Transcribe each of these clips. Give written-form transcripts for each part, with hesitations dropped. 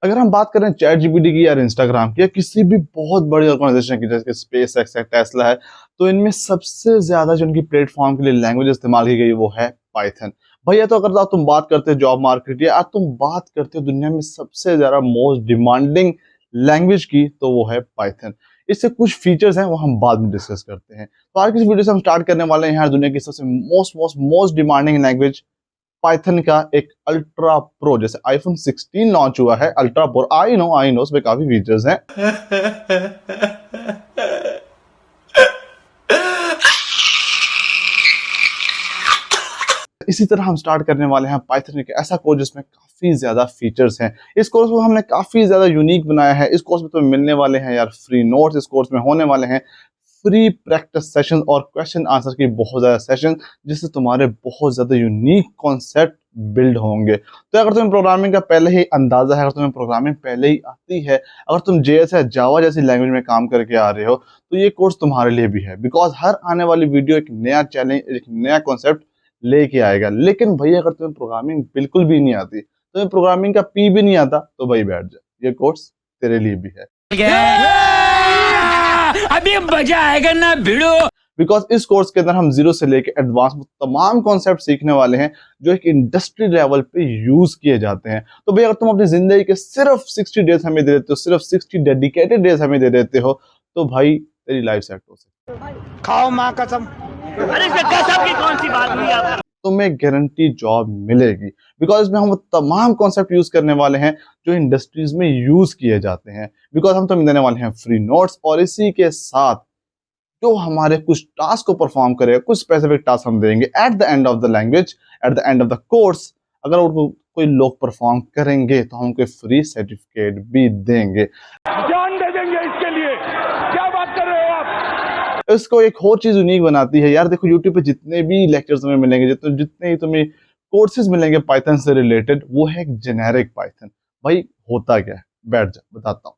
अगर हम बात करें चैट जीपीटी की या इंस्टाग्राम की या किसी भी बहुत बड़ी ऑर्गेनाइजेशन की जैसे स्पेस एक्स है, टेस्ला है, तो इनमें सबसे ज्यादा जो इनकी प्लेटफॉर्म के लिए लैंग्वेज इस्तेमाल की गई वो है पाइथन। भैया तो अगर तुम बात करते हो जॉब मार्केट या आज तुम बात करते हो दुनिया में सबसे ज्यादा मोस्ट डिमांडिंग लैंग्वेज की, तो वो है पाइथन। इससे कुछ फीचर्स हैं वो हम बाद में डिस्कस करते हैं। तो आज की इस वीडियो से हम स्टार्ट करने वाले हैं दुनिया की सबसे मोस्ट डिमांडिंग लैंग्वेज पाइथन का एक अल्ट्रा प्रो। जैसे आईफोन 16 लॉन्च हुआ है, अल्ट्रा प्रो आई नो उसमें काफी फीचर्स हैं। इसी तरह हम स्टार्ट करने वाले हैं पाइथन के ऐसा कोर्स जिसमें काफी ज्यादा फीचर्स हैं। इस कोर्स को हमने काफी ज्यादा यूनिक बनाया है। इस कोर्स में तुम्हें मिलने वाले हैं यार फ्री नोट्स, इस कोर्स में होने वाले हैं फ्री प्रैक्टिस सेशन और क्वेश्चन आंसर की बहुत ज्यादा सेशन, जिससे तुम्हारे बहुत ज्यादा यूनिक कॉन्सेप्ट बिल्ड होंगे। तो अगर तुम्हें प्रोग्रामिंग का पहले ही अंदाजा है, अगर तुम्हें प्रोग्रामिंग पहले ही आती है, अगर तुम जेएस या जावा जैसी लैंग्वेज में काम करके आ रहे हो, तो ये कोर्स तुम्हारे लिए भी है। बिकॉज हर आने वाली वीडियो एक नया चैलेंज, एक नया कॉन्सेप्ट लेके आएगा। लेकिन भैया अगर तुम्हें प्रोग्रामिंग बिल्कुल भी नहीं आती, तुम्हें प्रोग्रामिंग का पी भी नहीं आता, तो भाई बैठ जा, ये कोर्स तेरे लिए भी है। अभी मजा आएगा ना भिड़ो। बिकॉज इस कोर्स के अंदर हम जीरो से लेके एडवांस तमाम कॉन्सेप्ट सीखने वाले हैं जो एक इंडस्ट्री लेवल पे यूज किए जाते हैं। तो भाई अगर तुम अपनी जिंदगी के सिर्फ 60 डेज हमें दे देते हो, सिर्फ 60 डेडिकेटेड डेज हमें दे देते हो, तो भाई तेरी लाइफ सेट हो सकती है। खाओ माँ कसम। अरे कसम की कौन सी बात हुई आप? तुम्हें गारंटी जॉब मिलेगी। बिकॉज इसमें हम वो तमाम कॉन्सेप्ट यूज करने वाले हैं जो इंडस्ट्रीज में यूज किए जाते हैं। बिकॉज हम तुम्हें देने वाले हैं फ्री नोट्स, और इसी के साथ जो हमारे कुछ टास्क को परफॉर्म करेगा, कुछ स्पेसिफिक टास्क हम देंगे at the end of the language, at the end of the course. अगर उनको कोई लोग परफॉर्म करेंगे तो हम उनको फ्री सर्टिफिकेट भी देंगे। जान दे देंगे इसके लिए। क्या बात कर रहे हो आप? इसको एक और चीज यूनिक बनाती है यार। देखो यूट्यूब पे जितने भी लेक्चर्स तुम्हें मिलेंगे, जितने ही तुम्हें कोर्सेज मिलेंगे पाइथन से रिलेटेड, वो है एक जेनेरिक पाइथन। भाई होता क्या है, बैठ जा बताता हूँ।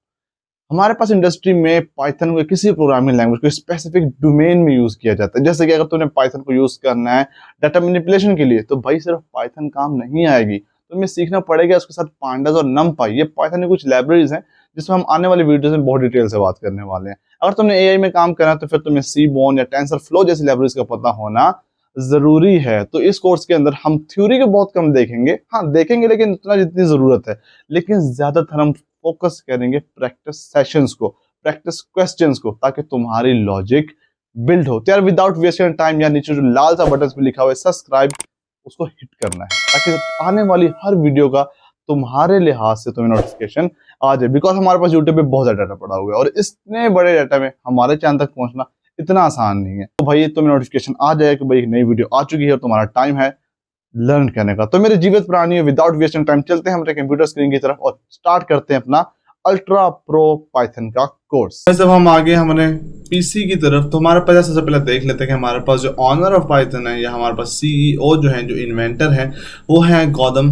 हमारे पास इंडस्ट्री में पाइथन को किसी प्रोग्रामिंग लैंग्वेज को स्पेसिफिक डोमेन में यूज किया जाता है। जैसे कि अगर तुमने पाइथन को यूज करना है डाटा मैनिपुलेशन के लिए, तो भाई सिर्फ पाइथन काम नहीं आएगी, तुम्हें सीखना पड़ेगा उसके साथ पांडास और नमपाई। ये पाइथन की कुछ लाइब्रेरीज हैं जिसमें हम आने वाली वीडियोस में बहुत डिटेल से बात करने वाले हैं। अगर तुमने एआई में काम करना है तो फिर तुम्हें सीबोन या टेंसरफ्लो जैसी लाइब्रेरीज का पता होना जरूरी है। तो इस कोर्स के अंदर हम थ्योरी को बहुत कम देखेंगे, हाँ देखेंगे लेकिन उतना जितनी जरूरत है, लेकिन ज्यादातर हम फोकस करेंगे प्रैक्टिस सेशंस को, प्रैक्टिस क्वेश्चंस को, ताकि तुम्हारी लॉजिक बिल्ड हो। तो यार विदाउट वेस्टिंग टाइम, यार नीचे जो लाल सा बटन पे लिखा हुआ है सब्सक्राइब, उसको हिट करना है ताकि आने वाली हर वीडियो का तुम्हारे लिहाज से तुम्हें नोटिफिकेशन आ जाए। बिकॉज हमारे पास यूट्यूब पे बहुत ज्यादा डाटा पड़ा हुआ है और इतने बड़े डाटा में हमारे चैनल तक पहुंचना इतना आसान नहीं है। तो भाई तुम्हें नोटिफिकेशन आ जाए कि भाई एक नई वीडियो आ चुकी है और तुम्हारा टाइम है लर्न करने का। तो मेरे जीवित प्राणी विदाउट वेस्टिंग टाइम चलते हैं हमारे कंप्यूटर स्क्रीन की तरफ और स्टार्ट करते हैं अपना अल्ट्रा प्रो पाइथन का कोर्स। जब हम आगे हमारे पीसी की तरफ, तो हमारे पास सबसे पहले देख लेते हैं कि हमारे पास जो ऑनर ऑफ पाइथन है या हमारे पास सीईओ जो है, जो इन्वेंटर है, वो है गौतम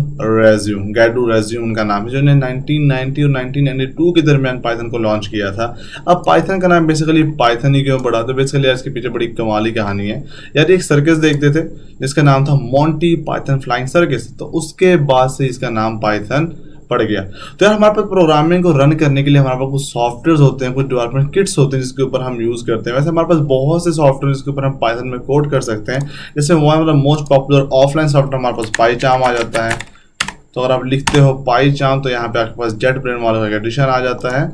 गैडू रेज्यूम उनका नाम है, जो ने 1990 और 1992 के दरमियान पाइथन को लॉन्च किया था। अब पाइथन का नाम बेसिकली पाइथन ही क्यों पड़ा, तो बेसिकली यार इसके पीछे बड़ी कमाली कहानी है यार। एक सर्कस देखते थे जिसका नाम था मोंटी पाइथन फ्लाइंग सर्कस, तो उसके बाद से इसका नाम पाइथन पड़ गया। तो यार हमारे पास प्रोग्रामिंग को रन करने के लिए हमारे पास कुछ सॉफ्टवेयर होते हैं, कुछ डेवलपमेंट किट्स होते हैं जिसके ऊपर हम यूज करते हैं। वैसे हमारे पास बहुत से सॉफ्टवेयर जिसके ऊपर हम पाइथन में कोड कर सकते हैं। जैसे मतलब मोस्ट पॉपुलर ऑफलाइन सॉफ्टवेयर हमारे पास पाईचार्म आ जाता है। तो अगर आप लिखते हो पाईचार्म तो यहाँ पे आपके पास जेट ब्रेन वाला का एडिशन आ जाता है।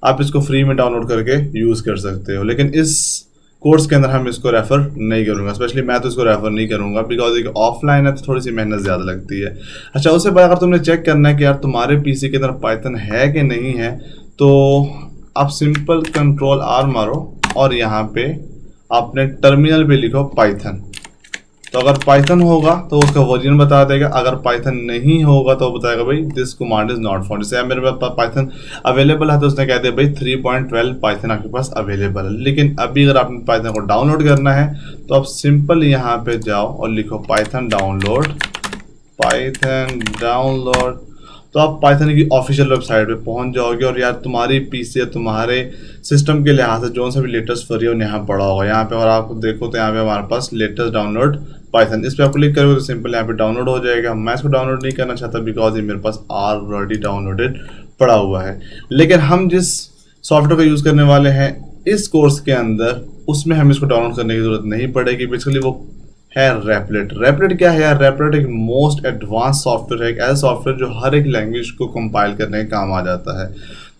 आप इसको फ्री में डाउनलोड करके यूज कर सकते हो, लेकिन इस कोर्स के अंदर हम इसको रेफर नहीं करूंगा। स्पेशली मैं तो इसको रेफर नहीं करूंगा बिकॉज एक ऑफलाइन है तो थोड़ी सी मेहनत ज़्यादा लगती है। अच्छा, उससे बाद अगर तुमने चेक करना है कि यार तुम्हारे पीसी के अंदर पाइथन है कि नहीं है, तो आप सिंपल कंट्रोल आर मारो और यहाँ पे आपने टर्मिनल पे लिखो पाइथन। तो अगर पाइथन होगा तो उसका वर्जन बता देगा, अगर पाइथन नहीं होगा तो बताएगा भाई this command is not found. जैसे मेरे पास पाइथन अवेलेबल है तो उसने कह दिया भाई 3.12 पाइथन आपके पास अवेलेबल है। लेकिन अभी अगर आपने पाइथन को डाउनलोड करना है तो आप सिंपल यहाँ पे जाओ और लिखो पाइथन डाउनलोड, पाइथन डाउनलोड। तो आप पाइथन की ऑफिशियल वेबसाइट पे पहुंच जाओगे और यार तुम्हारी पीसी या तुम्हारे सिस्टम के लिहाज से जो सा भी लेटेस्ट वर्जन यहाँ पड़ा होगा, यहाँ पे और आप देखो तो यहाँ पे हमारे पास लेटेस्ट डाउनलोड पाइथन, इस पर आप क्लिक करोगे तो सिंपल यहाँ पे डाउनलोड हो जाएगा। मैं इसको डाउनलोड नहीं करना चाहता बिकॉज ये मेरे पास ऑलरेडी डाउनलोडेड पड़ा हुआ है। लेकिन हम जिस सॉफ्टवेयर का यूज़ करने वाले हैं इस कोर्स के अंदर, उसमें हमें इसको डाउनलोड करने की ज़रूरत नहीं पड़ेगी। बेसिकली वो है रैपलेट। रैपलेट क्या है यार? रैपलेट एक मोस्ट एडवांस सॉफ्टवेयर है, एक ऐसा सॉफ्टवेयर जो हर एक लैंग्वेज को कंपाइल करने का काम आ जाता है।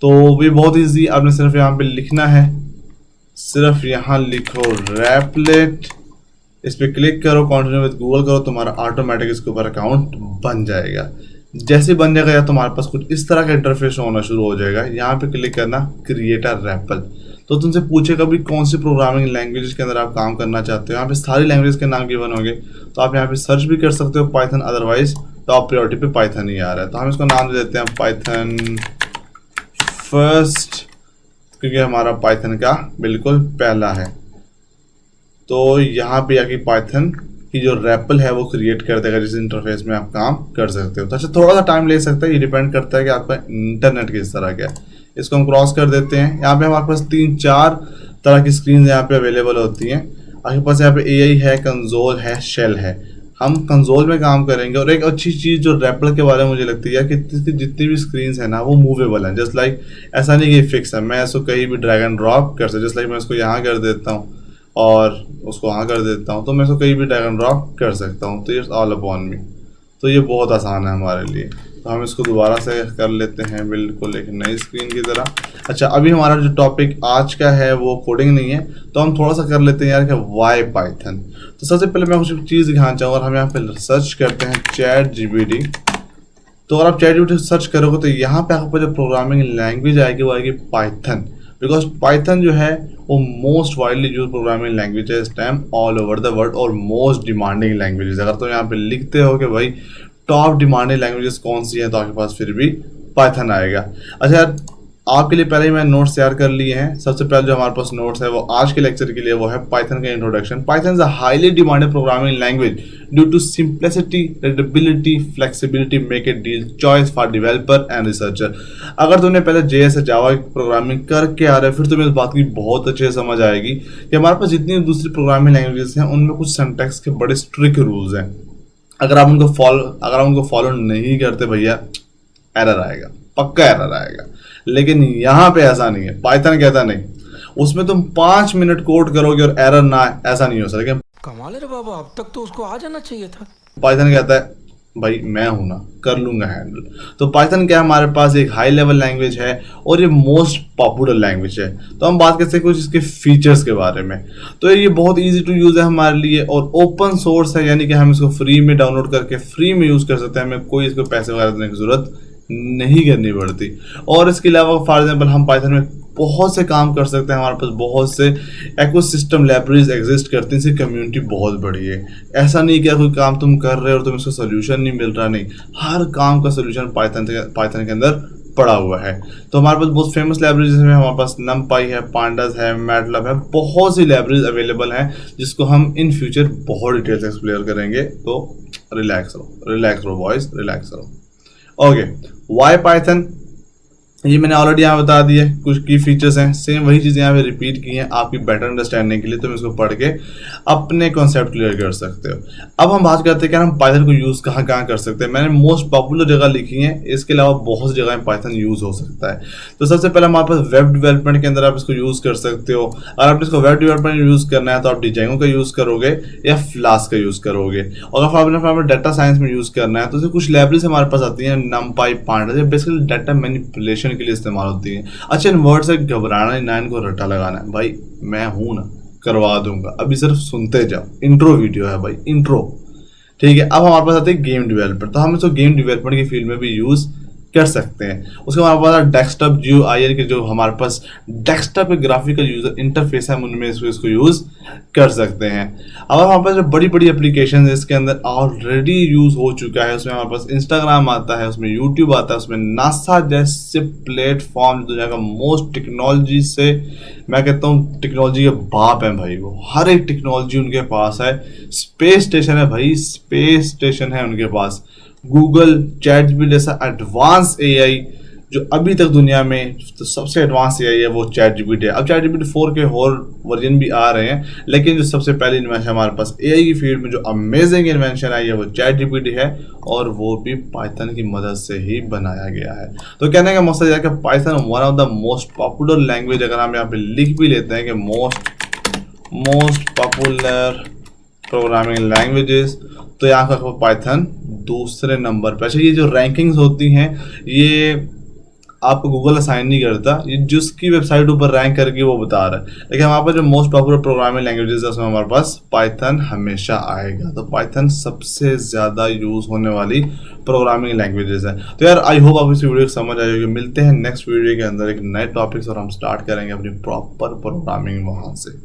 तो ये बहुत ईजी, आपने सिर्फ यहाँ पे लिखना है, सिर्फ यहाँ लिखो रैपलेट, इस पर क्लिक करो, कंटिन्यू विद गूगल करो, तुम्हारा ऑटोमेटिक इसके ऊपर अकाउंट बन जाएगा। जैसे बन जाएगा या तुम्हारे पास कुछ इस तरह का इंटरफेस होना शुरू हो जाएगा। यहाँ पे क्लिक करना क्रिएट अ रैपल, तो तुमसे पूछेगा भी कौन सी प्रोग्रामिंग लैंग्वेज के अंदर आप काम करना चाहते हो। यहाँ पे सारी लैंग्वेज के नाम गिवन होंगे, तो आप यहाँ पे सर्च भी कर सकते हो पाइथन, अदरवाइज टॉप प्रायोरिटी पे पाइथन ही आ रहा है। तो हम इसको नाम दे देते हैं पाइथन फर्स्ट, क्योंकि हमारा पाइथन का बिल्कुल पहला है। तो यहाँ पे आके पाइथन की जो रैपल है वो क्रिएट कर देगा, जिस इंटरफेस में आप काम कर सकते हो। तो अच्छा, थोड़ा सा टाइम ले सकता है, ये डिपेंड करता है कि आपका इंटरनेट किस तरह का है। इसको हम क्रॉस कर देते हैं। यहाँ पे हमारे पास 3-4 तरह की स्क्रीन यहाँ पे अवेलेबल होती हैं। आपके पास यहाँ पे एआई है, कंसोल है, शेल है। हम कंसोल में काम करेंगे। और एक अच्छी चीज़ जो रैपल के बारे में मुझे लगती है कि इसकी जितनी भी स्क्रीन है ना वो मूवेबल हैं। जस्ट लाइक ऐसा नहीं कि फिक्स है, मैं इसको कहीं भी ड्रैग एंड ड्रॉप कर सकता। जस्ट लाइक मैं इसको यहाँ कर देता हूँ और उसको वहाँ कर देता हूँ, तो मैं इसको कहीं भी ड्रैग एंड ड्रॉप कर सकता हूँ। तो इट्स ऑल अपॉन मी। तो ये बहुत आसान है हमारे लिए। तो हम इसको दोबारा से कर लेते हैं बिल्कुल एक नई स्क्रीन की तरह। अच्छा, अभी हमारा जो टॉपिक आज का है वो कोडिंग नहीं है, तो हम थोड़ा सा कर लेते हैं यार कि वाई पाइथन। तो सबसे पहले मैं कुछ चीज़ दिखाना चाहूँगा। हम यहाँ पे सर्च करते हैं चैट जीपीटी। तो अगर आप चैट जीपीटी सर्च करोगे तो यहाँ पे आपको जो प्रोग्रामिंग लैंग्वेज आएगी वो आएगी पाइथन। बिकॉज पाइथन जो है वो most widely use programming language है इस time all over the world, और मोस्ट डिमांडिंग लैंग्वेजेस। अगर तो यहाँ पे लिखते हो कि भाई टॉप डिमांडिंग लैंग्वेजेस कौन सी है, तो आपके पास फिर भी पाइथन आएगा। अच्छा यार, आपके लिए पहले ही मैंने नोट्स तैयार कर लिए हैं। सबसे पहले जो हमारे पास नोट्स है वो आज के लेक्चर के लिए वो है पाइथन का introduction. Python is a highly demanded programming language due to simplicity, readability, flexibility, make it deal choice for developer and researcher. अगर तुमने पहले जेएस या जावा की प्रोग्रामिंग करके आ रहे हो, फिर तुम्हें इस बात की बहुत अच्छे से समझ आएगी कि हमारे पास जितनी दूसरी प्रोग्रामिंग लैंग्वेजेस हैं उनमें कुछ सिंटैक्स के बड़े स्ट्रिक्ट रूल्स हैं। अगर आप उनको फॉलो नहीं करते भैया, एरर आएगा, पक्का एरर आएगा। लेकिन यहाँ पे ऐसा नहीं है। पाइथन कहता नहीं, उसमें तुम 5 मिनट कोड करोगे और एरर ना आए, ऐसा नहीं हो सकता। कमाल है रे बाबा, अब तक तो उसको आ जाना चाहिए था। पाइथन कहता है भाई मैं हूं ना, कर लूंगा हैंडल। तो पाइथन क्या है, हमारे पास एक हाई लेवल लैंग्वेज है और ये मोस्ट पॉपुलर लैंग्वेज है। तो हम बात करते हैं कुछ इसके फीचर्स के बारे में। तो ये बहुत इजी टू यूज है हमारे लिए और ओपन सोर्स है, यानी कि हम इसको फ्री में डाउनलोड करके फ्री में यूज कर सकते हैं। हमें कोई इसको पैसे वगैरह देने की जरूरत नहीं करनी पड़ती। और इसके अलावा फॉर एग्जाम्पल हम पाइथन में बहुत से काम कर सकते हैं। हमारे पास बहुत से इकोसिस्टम लाइब्रेरीज एग्जिस्ट करती हैं, इसकी कम्युनिटी बहुत बड़ी है। ऐसा नहीं कि कोई काम तुम कर रहे हो और तुम्हें उसका सोल्यूशन नहीं मिल रहा, नहीं, हर काम का सोल्यूशन पाइथन के अंदर पड़ा हुआ है। तो हमारे पास बहुत फेमस लाइब्रेरीज में हमारे पास नमपाई है, पांडास है, मैटलब है, बहुत सी लाइब्रेरीज अवेलेबल हैं जिसको हम इन फ्यूचर बहुत डिटेल से एक्सप्लेयर करेंगे। तो रिलैक्स रहो बॉयज, रिलैक्स रहो। ओके, वाई पाइथन, ये मैंने ऑलरेडी यहाँ बता दिया, कुछ की फीचर्स हैं। सेम वही चीज़ें यहाँ पे रिपीट की हैं आपकी बेटर अंडरस्टैंडिंग के लिए। तुम इसको पढ़ के अपने कॉन्सेप्ट क्लियर कर सकते हो। अब हम बात करते हैं कि हम पाइथन को यूज़ कहाँ कर सकते हैं। मैंने मोस्ट पॉपुलर जगह लिखी है, इसके अलावा बहुत सी जगह पाइथन यूज़ हो सकता है। तो सबसे पहले हमारे पास वेब डेवलपमेंट के अंदर आप इसको यूज़ कर सकते हो। अगर आपने इसको वेब डेवलपमेंट यूज़ करना है तो आप डिजाइंगो का यूज़ करोगे या फ्लास्क का यूज़ करोगे। और अगर आपने डाटा साइंस में यूज़ करना है तो उससे कुछ लाइब्रेरीज हमारे पास आती हैं, नमपाई, पांडास, बेसिकली डाटा मैनिपुलेशन के लिए इस्तेमाल होती है। अच्छा, इन वर्ड से घबराना नहीं ना, इनको रट्टा लगाना है। भाई मैं हूं ना, करवा दूंगा, अभी सिर्फ सुनते जाओ। इंट्रो वीडियो है भाई, इंट्रो, ठीक है। अब हमारे पास आते हैं गेम डेवलपमेंट। तो हम इसको गेम डेवलपमेंट की फील्ड में भी यूज कर सकते हैं। उसके हमारे पास डेस्कटॉप GUI के जो हमारे पास डेस्कटॉप के ग्राफिकल यूजर इंटरफेस है, उनमें इसको यूज कर सकते हैं। अब हमारे पास जो बड़ी बड़ी एप्लीकेशन है इसके अंदर ऑलरेडी यूज हो चुका है। उसमें हमारे पास इंस्टाग्राम आता है, उसमें यूट्यूब आता है, उसमें नासा जैसे प्लेटफॉर्म दुनिया का मोस्ट टेक्नोलॉजी से, मैं कहता हूँ टेक्नोलॉजी के बाप है भाई वो, हर एक टेक्नोलॉजी उनके पास है। स्पेस स्टेशन है भाई, स्पेस स्टेशन है उनके पास। गूगल, चैट जीपीटी जैसा एडवांस AI जो अभी तक दुनिया में तो सबसे एडवांस एआई है वो चैट जीपीटी है। अब चैट जीपीटी 4 के और वर्जन भी आ रहे हैं, लेकिन जो सबसे पहली इन्वेंशन हमारे पास एआई की फील्ड में जो अमेजिंग इन्वेंशन आई है वो चैट जीपीटी है, और वो भी पाइथन की मदद से ही बनाया गया है। तो कहने का मकसद यह है कि Python one of the most popular language, अगर हम यहाँ पे लिख भी लेते हैं कि मोस्ट पॉपुलर प्रोग्रामिंग लैंग्वेजेस, तो यहाँ का पाइथन दूसरे नंबर पर। अच्छा, ये जो रैंकिंग्स होती हैं ये आपको गूगल असाइन नहीं करता, ये जिसकी वेबसाइट ऊपर रैंक करके वो बता रहा है, लेकिन हमारे पास जो मोस्ट पॉपुलर प्रोग्रामिंग लैंग्वेजेस है उसमें हमारे पास पाइथन हमेशा आएगा। तो पाइथन सबसे ज़्यादा यूज़ होने वाली प्रोग्रामिंग लैंग्वेजेस है। तो यार आई होप आप इस वीडियो को समझ आए होगी। मिलते हैं नेक्स्ट वीडियो के अंदर एक नए टॉपिक्स और हम स्टार्ट करेंगे अपनी प्रॉपर प्रोग्रामिंग वहाँ से।